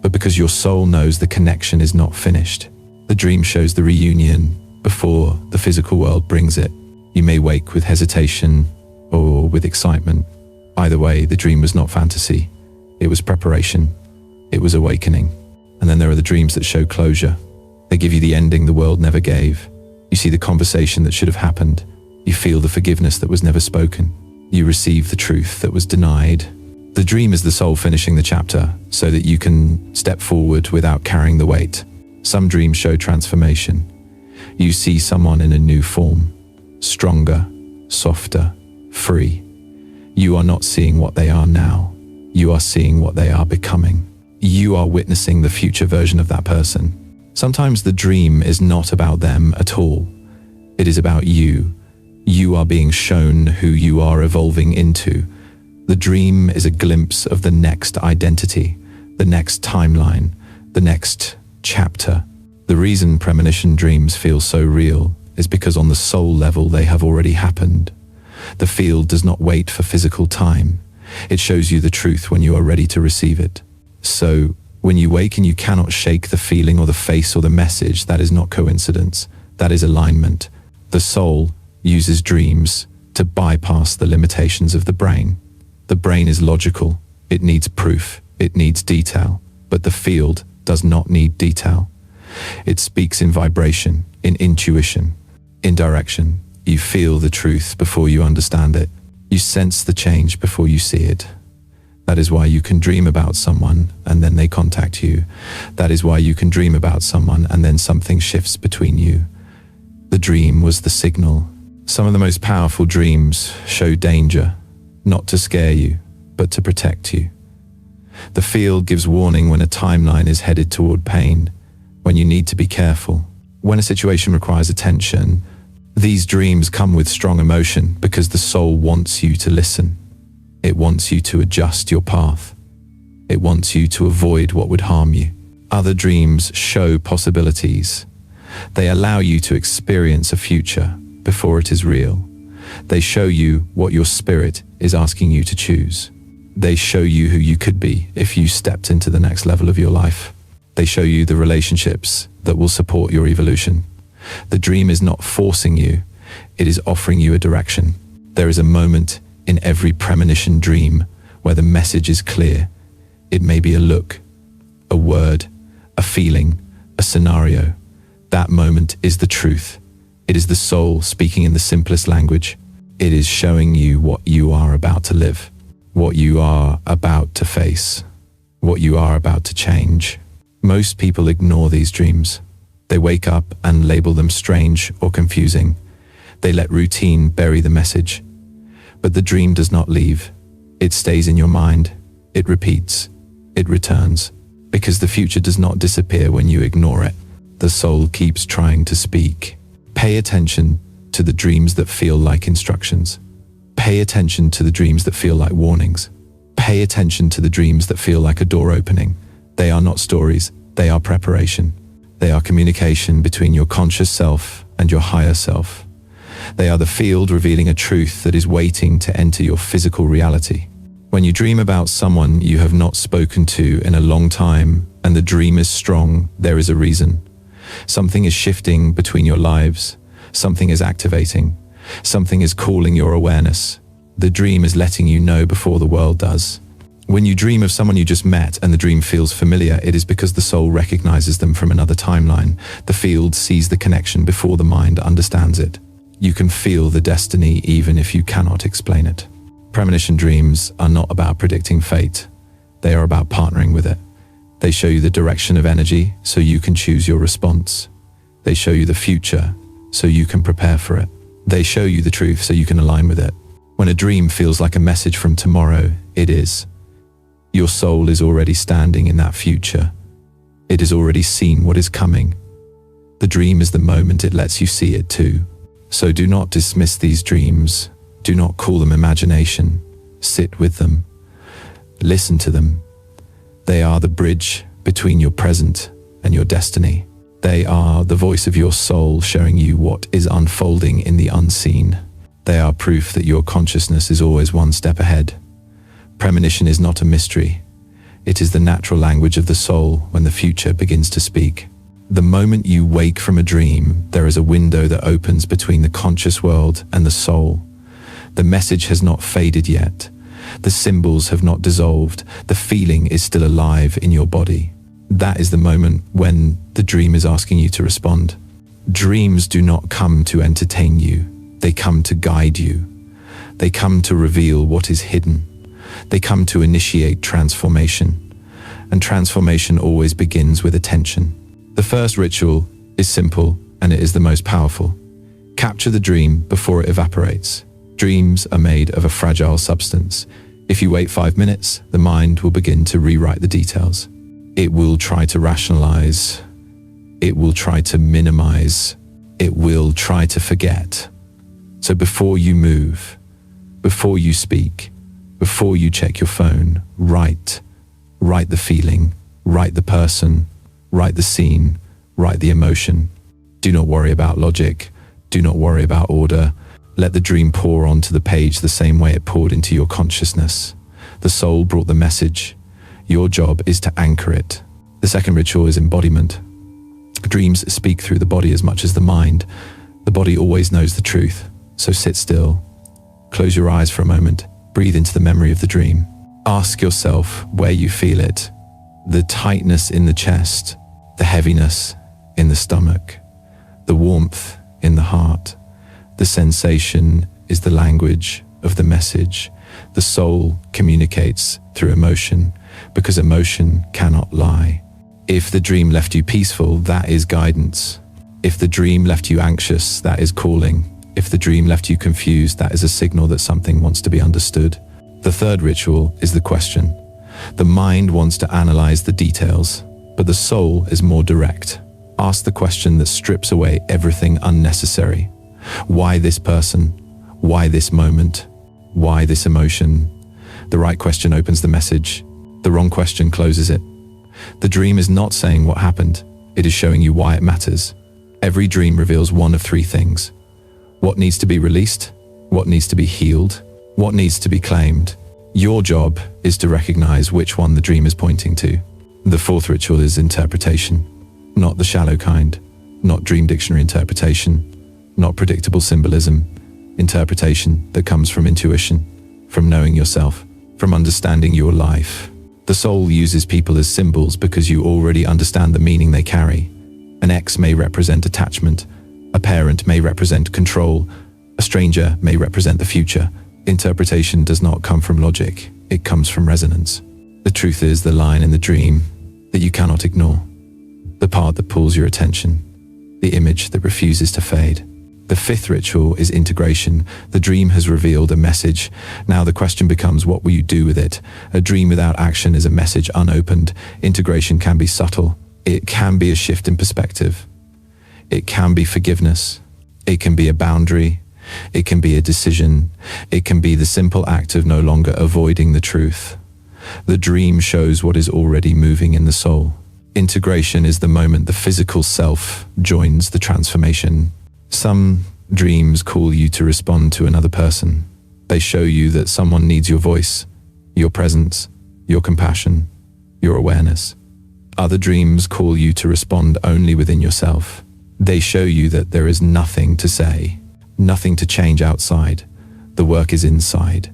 but because your soul knows the connection is not finished. The dream shows the reunion before the physical world brings it. You may wake with hesitation or with excitement. Either way, the dream was not fantasy. It was preparation. It was awakening. And then there are the dreams that show closure. They give you the ending the world never gave. You see the conversation that should have happened. You feel the forgiveness that was never spoken. You receive the truth that was denied. The dream is the soul finishing the chapter so that you can step forward without carrying the weight. Some dreams show transformation. You see someone in a new form, stronger, softer, free. You are not seeing what they are now. You are seeing what they are becoming. You are witnessing the future version of that person. Sometimes the dream is not about them at all. It is about you. You are being shown who you are evolving into. The dream is a glimpse of the next identity, the next timeline, the next chapter. The reason premonition dreams feel so real is because on the soul level they have already happened. The field does not wait for physical time. It shows you the truth when you are ready to receive it. So, when you wake and you cannot shake the feeling or the face or the message, that is not coincidence. That is alignment. The soul uses dreams to bypass the limitations of the brain. The brain is logical. It needs proof. It needs detail. But the field does not need detail. It speaks in vibration, in intuition, in direction. You feel the truth before you understand it. You sense the change before you see it. That is why you can dream about someone and then they contact you. That is why you can dream about someone and then something shifts between you. The dream was the signal. Some of the most powerful dreams show danger, not to scare you, but to protect you. The field gives warning when a timeline is headed toward pain, when you need to be careful. When a situation requires attention, these dreams come with strong emotion because the soul wants you to listen. It wants you to adjust your path. It wants you to avoid what would harm you. Other dreams show possibilities. They allow you to experience a future before it is real. They show you what your spirit is asking you to choose. They show you who you could be if you stepped into the next level of your life. They show you the relationships that will support your evolution. The dream is not forcing you. It is offering you a direction. There is a moment in every premonition dream where the message is clear. It may be a look, a word, a feeling, a scenario. That moment is the truth. It is the soul speaking in the simplest language. It is showing you what you are about to live, what you are about to face, what you are about to change. Most people ignore these dreams. They wake up and label them strange or confusing. They let routine bury the message. But the dream does not leave. It stays in your mind. It repeats. It returns. Because the future does not disappear when you ignore it. The soul keeps trying to speak. Pay attention to the dreams that feel like instructions. Pay attention to the dreams that feel like warnings. Pay attention to the dreams that feel like a door opening. They are not stories. They are preparation. They are communication between your conscious self and your higher self. They are the field revealing a truth that is waiting to enter your physical reality. When you dream about someone you have not spoken to in a long time and the dream is strong, there is a reason. Something is shifting between your lives. Something is activating. Something is calling your awareness. The dream is letting you know before the world does. When you dream of someone you just met and the dream feels familiar, it is because the soul recognizes them from another timeline. The field sees the connection before the mind understands it. You can feel the destiny even if you cannot explain it. Premonition dreams are not about predicting fate. They are about partnering with it. They show you the direction of energy so you can choose your response. They show you the future so you can prepare for it. They show you the truth so you can align with it. When a dream feels like a message from tomorrow, it is. Your soul is already standing in that future. It has already seen what is coming. The dream is the moment it lets you see it too. So do not dismiss these dreams. Do not call them imagination. Sit with them. Listen to them. They are the bridge between your present and your destiny. They are the voice of your soul showing you what is unfolding in the unseen. They are proof that your consciousness is always one step ahead. Premonition is not a mystery. It is the natural language of the soul when the future begins to speak. The moment you wake from a dream, there is a window that opens between the conscious world and the soul. The message has not faded yet. The symbols have not dissolved. The feeling is still alive in your body. That is the moment when the dream is asking you to respond. Dreams do not come to entertain you. They come to guide you. They come to reveal what is hidden. They come to initiate transformation. And transformation always begins with attention. The first ritual is simple, and it is the most powerful. Capture the dream before it evaporates. Dreams are made of a fragile substance. If you wait 5 minutes, the mind will begin to rewrite the details. It will try to rationalize. It will try to minimize. It will try to forget. So before you move, before you speak, before you check your phone, write the feeling, write the person, write the scene, write the emotion. Do not worry about logic. Do not worry about order. Let the dream pour onto the page the same way it poured into your consciousness. The soul brought the message. Your job is to anchor it. The second ritual is embodiment. Dreams speak through the body as much as the mind. The body always knows the truth. So sit still. Close your eyes for a moment. Breathe into the memory of the dream. Ask yourself where you feel it. The tightness in the chest, the heaviness in the stomach, the warmth in the heart. The sensation is the language of the message. The soul communicates through emotion because emotion cannot lie. If the dream left you peaceful, that is guidance. If the dream left you anxious, that is calling. If the dream left you confused, that is a signal that something wants to be understood. The third ritual is the question. The mind wants to analyze the details, but the soul is more direct. Ask the question that strips away everything unnecessary. Why this person? Why this moment? Why this emotion? The right question opens the message. The wrong question closes it. The dream is not saying what happened. It is showing you why it matters. Every dream reveals one of three things. What needs to be released? What needs to be healed? What needs to be claimed? Your job is to recognize which one the dream is pointing to. The fourth ritual is interpretation. Not the shallow kind. Not dream dictionary interpretation. Not predictable symbolism. Interpretation that comes from intuition, from knowing yourself, from understanding your life. The soul uses people as symbols because you already understand the meaning they carry. An ex may represent attachment. A parent may represent control. A stranger may represent the future. Interpretation does not come from logic. It comes from resonance. The truth is the line in the dream that you cannot ignore. The part that pulls your attention. The image that refuses to fade. The fifth ritual is integration. The dream has revealed a message. Now the question becomes, what will you do with it? A dream without action is a message unopened. Integration can be subtle. It can be a shift in perspective. It can be forgiveness. It can be a boundary. It can be a decision. It can be the simple act of no longer avoiding the truth. The dream shows what is already moving in the soul. Integration is the moment the physical self joins the transformation. Some dreams call you to respond to another person. They show you that someone needs your voice, your presence, your compassion, your awareness. Other dreams call you to respond only within yourself. They show you that there is nothing to say, nothing to change outside. The work is inside.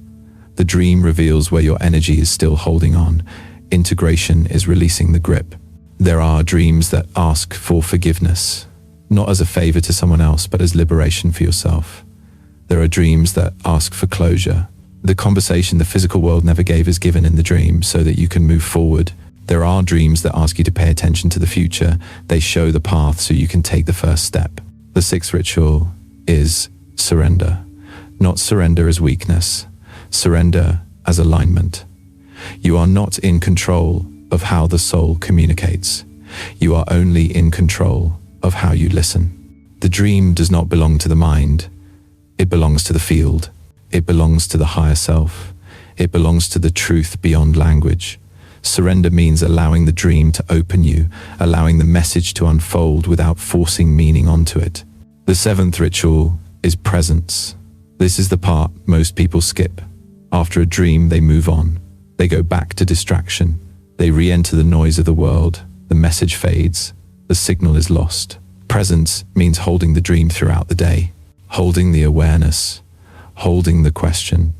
The dream reveals where your energy is still holding on. Integration is releasing the grip. There are dreams that ask for forgiveness. Not as a favor to someone else, but as liberation for yourself. There are dreams that ask for closure. The conversation the physical world never gave is given in the dream so that you can move forward. There are dreams that ask you to pay attention to the future. They show the path so you can take the first step. The sixth ritual is surrender. Not surrender as weakness. Surrender as alignment. You are not in control of how the soul communicates. You are only in control of how you listen. The dream does not belong to the mind. It belongs to the field. It belongs to the higher self. It belongs to the truth beyond language. Surrender means allowing the dream to open you, allowing the message to unfold without forcing meaning onto it. The seventh ritual is presence. This is the part most people skip. After a dream, they move on. They go back to distraction. They re-enter the noise of the world. The message fades. the signal is lost. Presence means holding the dream throughout the day, holding the awareness, holding the question.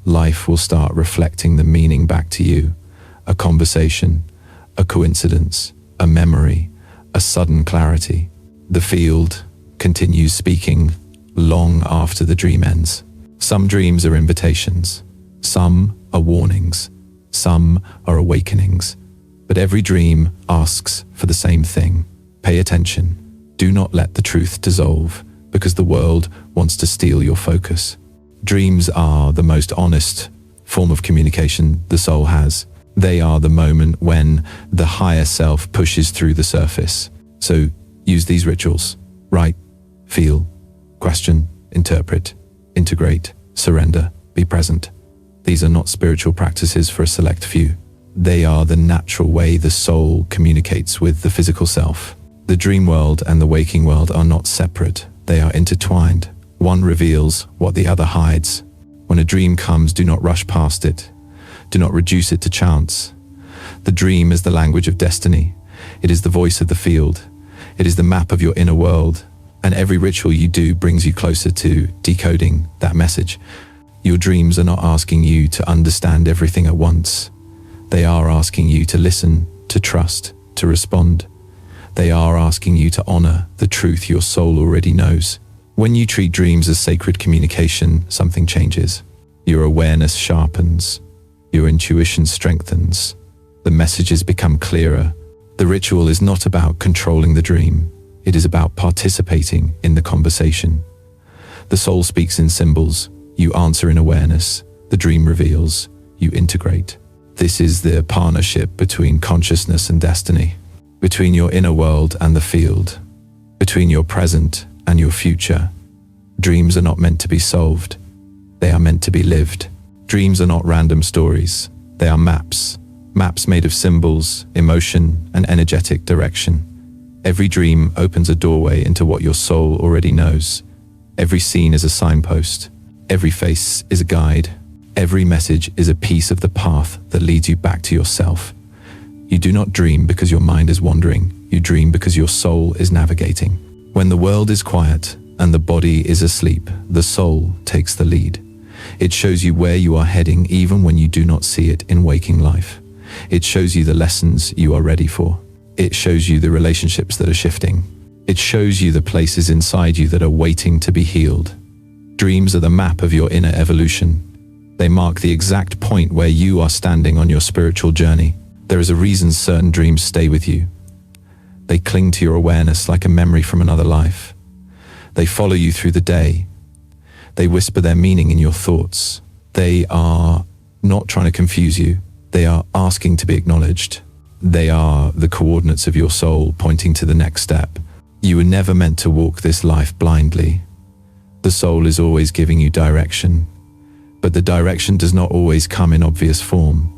Life will start reflecting the meaning back to you. A conversation, a coincidence, a memory, a sudden clarity. The field continues speaking long after the dream ends. Some dreams are invitations, some are warnings, some are awakenings, but every dream asks for the same thing. Pay attention. Do not let the truth dissolve, because the world wants to steal your focus. Dreams are the most honest form of communication the soul has. They are the moment when the higher self pushes through the surface. So use these rituals. Write, feel, question, interpret, integrate, surrender, be present. These are not spiritual practices for a select few. They are the natural way the soul communicates with the physical self. The dream world and the waking world are not separate. They are intertwined. One reveals what the other hides. When a dream comes, do not rush past it. Do not reduce it to chance. The dream is the language of destiny. It is the voice of the field. It is the map of your inner world. And every ritual you do brings you closer to decoding that message. Your dreams are not asking you to understand everything at once. They are asking you to listen, to trust, to respond. They are asking you to honor the truth your soul already knows. When you treat dreams as sacred communication, something changes. Your awareness sharpens. Your intuition strengthens. The messages become clearer. The ritual is not about controlling the dream. It is about participating in the conversation. The soul speaks in symbols. You answer in awareness. The dream reveals. You integrate. This is the partnership between consciousness and destiny, between your inner world and the field, between your present and your future. Dreams are not meant to be solved. They are meant to be lived. Dreams are not random stories. They are maps. Maps made of symbols, emotion, and energetic direction. Every dream opens a doorway into what your soul already knows. Every scene is a signpost. Every face is a guide. Every message is a piece of the path that leads you back to yourself. You do not dream because your mind is wandering. You dream because your soul is navigating. When the world is quiet and the body is asleep, the soul takes the lead. It shows you where you are heading even when you do not see it in waking life. It shows you the lessons you are ready for. It shows you the relationships that are shifting. It shows you the places inside you that are waiting to be healed. Dreams are the map of your inner evolution. They mark the exact point where you are standing on your spiritual journey. There is a reason certain dreams stay with you. They cling to your awareness like a memory from another life. They follow you through the day. They whisper their meaning in your thoughts. They are not trying to confuse you. They are asking to be acknowledged. They are the coordinates of your soul pointing to the next step. You were never meant to walk this life blindly. The soul is always giving you direction, but the direction does not always come in obvious form.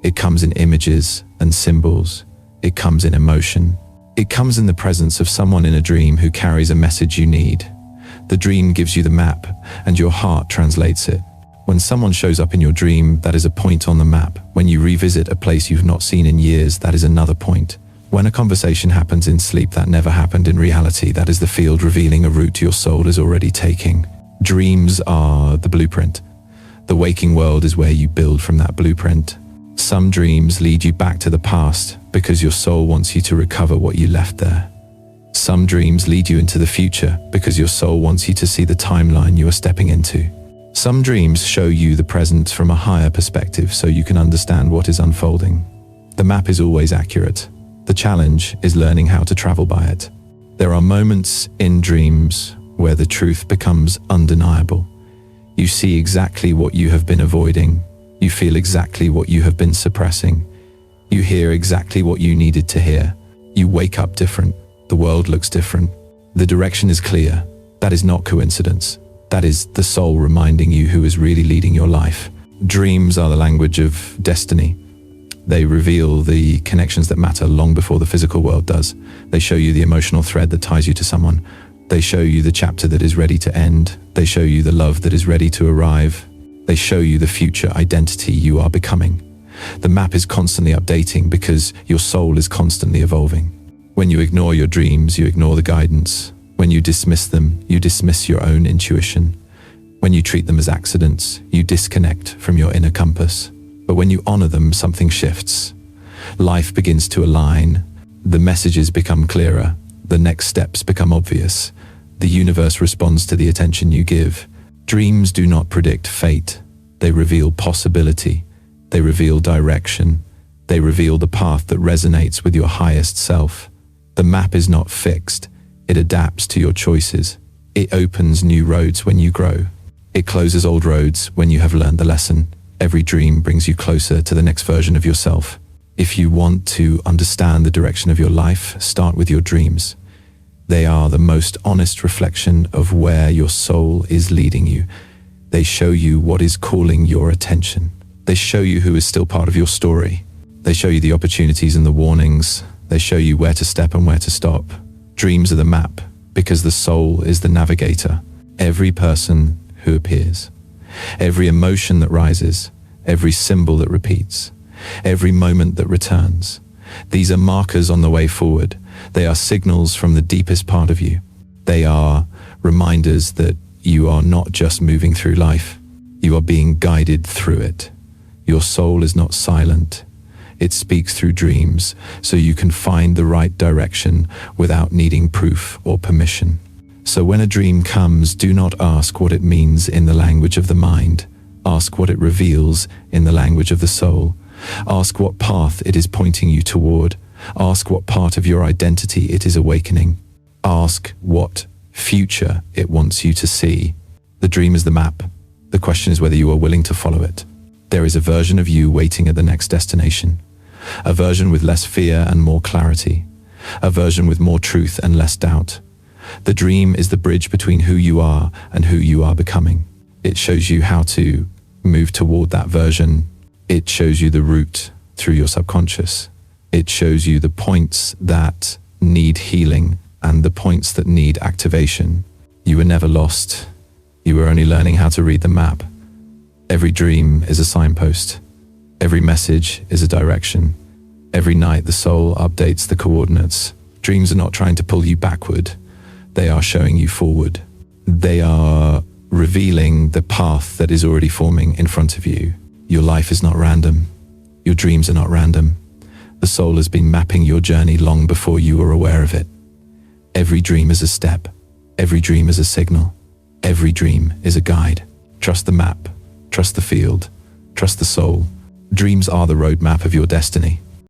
It comes in images and symbols. It comes in emotion. It comes in the presence of someone in a dream who carries a message you need. The dream gives you the map, and your heart translates it. When someone shows up in your dream, that is a point on the map. When you revisit a place you've not seen in years, that is another point. When a conversation happens in sleep that never happened in reality, that is the field revealing a route your soul is already taking. Dreams are the blueprint. The waking world is where you build from that blueprint. Some dreams lead you back to the past because your soul wants you to recover what you left there. Some dreams lead you into the future because your soul wants you to see the timeline you are stepping into. Some dreams show you the present from a higher perspective so you can understand what is unfolding. The map is always accurate. The challenge is learning how to travel by it. There are moments in dreams where the truth becomes undeniable. You see exactly what you have been avoiding. You feel exactly what you have been suppressing. You hear exactly what you needed to hear. You wake up different. The world looks different. The direction is clear. That is not coincidence. That is the soul reminding you who is really leading your life. Dreams are the language of destiny. They reveal the connections that matter long before the physical world does. They show you the emotional thread that ties you to someone. They show you the chapter that is ready to end. They show you the love that is ready to arrive. They show you the future identity you are becoming. The map is constantly updating because your soul is constantly evolving. When you ignore your dreams, you ignore the guidance. When you dismiss them, you dismiss your own intuition. When you treat them as accidents, you disconnect from your inner compass. But when you honor them, something shifts. Life begins to align. The messages become clearer. The next steps become obvious. The universe responds to the attention you give. Dreams do not predict fate. They reveal possibility. They reveal direction. They reveal the path that resonates with your highest self. The map is not fixed. It adapts to your choices. It opens new roads when you grow. It closes old roads when you have learned the lesson. Every dream brings you closer to the next version of yourself. If you want to understand the direction of your life, start with your dreams. They are the most honest reflection of where your soul is leading you. They show you what is calling your attention. They show you who is still part of your story. They show you the opportunities and the warnings. They show you where to step and where to stop. Dreams are the map, because the soul is the navigator. Every person who appears, every emotion that rises, every symbol that repeats, every moment that returns. These are markers on the way forward. They are signals from the deepest part of you. They are reminders that you are not just moving through life. You are being guided through it. Your soul is not silent. It speaks through dreams, so you can find the right direction without needing proof or permission. So when a dream comes, do not ask what it means in the language of the mind. Ask what it reveals in the language of the soul. Ask what path it is pointing you toward. Ask what part of your identity it is awakening. Ask what future it wants you to see. The dream is the map. The question is whether you are willing to follow it. There is a version of you waiting at the next destination. A version with less fear and more clarity. A version with more truth and less doubt. The dream is the bridge between who you are and who you are becoming. It shows you how to move toward that version. It shows you the route through your subconscious. It shows you the points that need healing and the points that need activation. You were never lost. You were only learning how to read the map. Every dream is a signpost. Every message is a direction. Every night the soul updates the coordinates. Dreams are not trying to pull you backward. They are showing you forward. They are revealing the path that is already forming in front of you. Your life is not random. Your dreams are not random. The soul has been mapping your journey long before you were aware of it. Every dream is a step. Every dream is a signal. Every dream is a guide. Trust the map. Trust the field. Trust the soul. Dreams are the roadmap of your destiny.